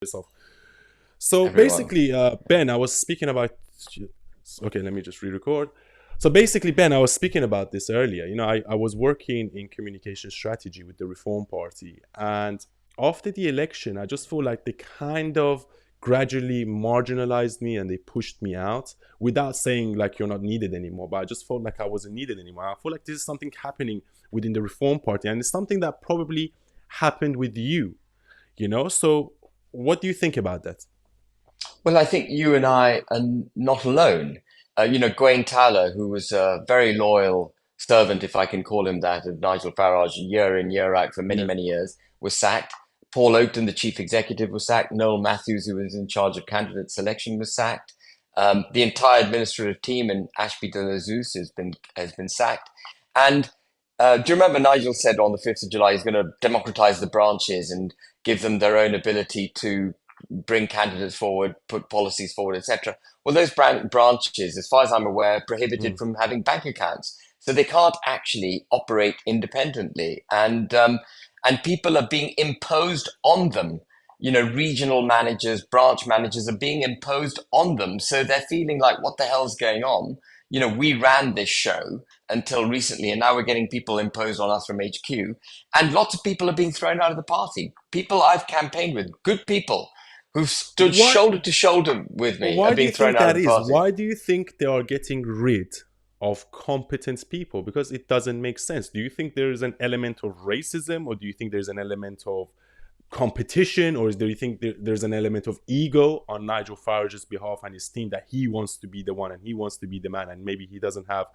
yourself. So everyone. basically, Ben, I was speaking about. Okay, let me just re-record. So basically, Ben, I was speaking about this earlier. I was working in communication strategy with the Reform Party, and after the election, I just feel like they kind of gradually marginalized me and they pushed me out without saying like you're not needed anymore. But I just felt like I wasn't needed anymore. I feel like this is something happening within the Reform Party, and it's something that probably happened with you. So what do you think about that? Well, I think you and I are not alone. Gwaine Taylor, who was a very loyal servant, if I can call him that, of Nigel Farage year in, year out for many, Yeah. many years, was sacked. Paul Oakton, the chief executive, was sacked. Noel Matthews, who was in charge of candidate selection, was sacked. The entire administrative team in Ashby de la Zeus has been sacked. And do you remember Nigel said on the 5th of July he's going to democratize the branches and give them their own ability to bring candidates forward, put policies forward, etc. Well, those branches, as far as I'm aware, are prohibited Mm. from having bank accounts, so they can't actually operate independently, and people are being imposed on them. Regional managers, branch managers are being imposed on them, so they're feeling like, what the hell's going on? We ran this show until recently, and now we're getting people imposed on us from HQ, and lots of people are being thrown out of the party. People I've campaigned with, good people who've stood Why? shoulder to shoulder with me are Why do being you thrown think out of that the is? party. Why do you think they are getting rid of competent people? Because it doesn't make sense. Do you think there is an element of racism, or do you think there's an element of competition, or do you think there's an element of ego on Nigel Farage's behalf and his team that he wants to be the one and he wants to be the man, and maybe he doesn't have,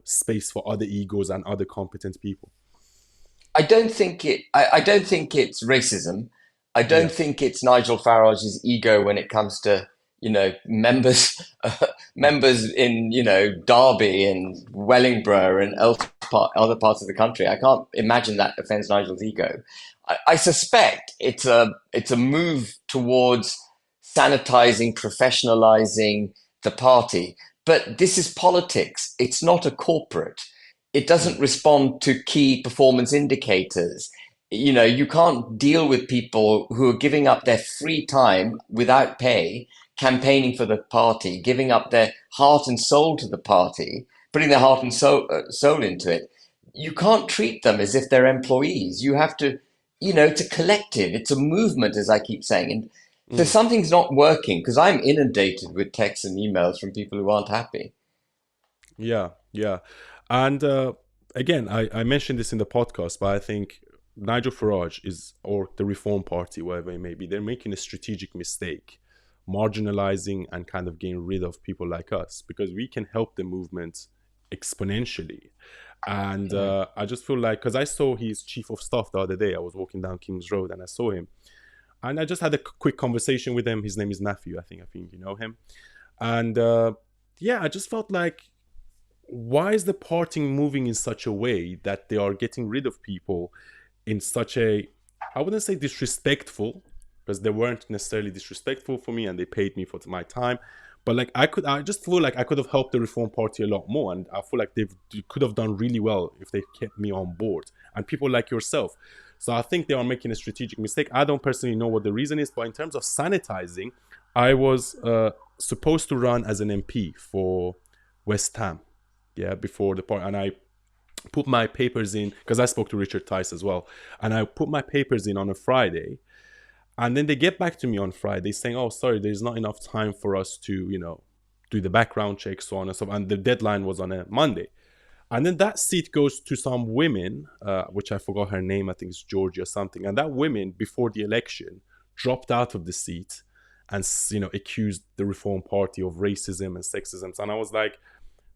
space for other egos and other competent people? I don't think it's racism. I don't Yeah. think it's Nigel Farage's ego when it comes to members members in Derby and Wellingborough and other parts of the country. I can't imagine that offends Nigel's ego. I suspect it's a move towards sanitizing, professionalizing the party. But this is politics. It's not a corporate. It Mm. doesn't respond to key performance indicators. You can't deal with people who are giving up their free time without pay, campaigning for the party, giving up their heart and soul to the party, putting their heart and soul into it. You can't treat them as if they're employees. You have to, it's a collective, it's a movement, as I keep saying. And so Mm. something's not working because I'm inundated with texts and emails from people who aren't happy. Yeah, yeah. And again, I mentioned this in the podcast, but I think Nigel Farage is, or the Reform Party, whatever it may be, they're making a strategic mistake, marginalizing and kind of getting rid of people like us because we can help the movement exponentially. And Yeah. I just feel like, because I saw his chief of staff the other day, I was walking down King's Road and I saw him. And I just had a quick conversation with him. His name is Matthew, I think you know him. And yeah, I just felt like, why is the party moving in such a way that they are getting rid of people in such a, I wouldn't say disrespectful, because they weren't necessarily disrespectful for me and they paid me for my time, but like I just feel like I could have helped the Reform Party a lot more, and I feel like they could have done really well if they kept me on board, and people like yourself. So I think they are making a strategic mistake. I don't personally know what the reason is, but in terms of sanitizing, I was supposed to run as an MP for West Ham, yeah, before the part, and I put my papers in because I spoke to Richard Tice as well, and I put my papers in on a Friday, and then they get back to me on Friday saying, "Oh, sorry, there's not enough time for us to, do the background check, so on and so on." And the deadline was on a Monday, and then that seat goes to some women, which I forgot her name. I think it's Georgia or something, and that women before the election dropped out of the seat and accused the Reform Party of racism and sexism. And I was like,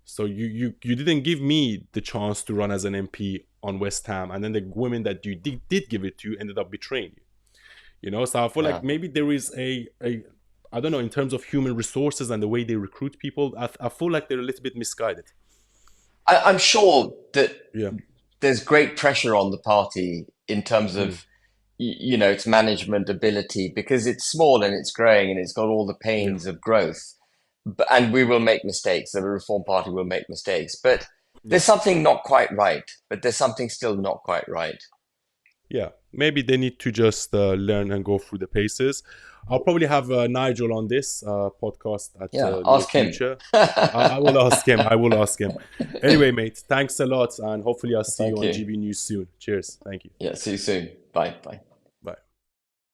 so you didn't give me the chance to run as an MP on West Ham, and then the women that you did give it to ended up betraying you. So I feel like Yeah. maybe there is a I don't know, in terms of human resources and the way they recruit people, I feel like they're a little bit misguided. I'm sure that Yeah. there's great pressure on the party in terms Mm. of its management ability because it's small and it's growing and it's got all the Yeah. pains of growth. And we will make mistakes. The Reform Party will make mistakes, but Yeah. there's something not quite right. But there's something still not quite right. Yeah. maybe they need to just learn and go through the paces. I'll probably have Nigel on this podcast at Yeah, near ask him. future. I will ask him. I will ask him. Anyway, mate, thanks a lot, and hopefully I'll see you Thank on you. GB News soon. Cheers. Thank you. Yeah, see you soon. Bye. Bye.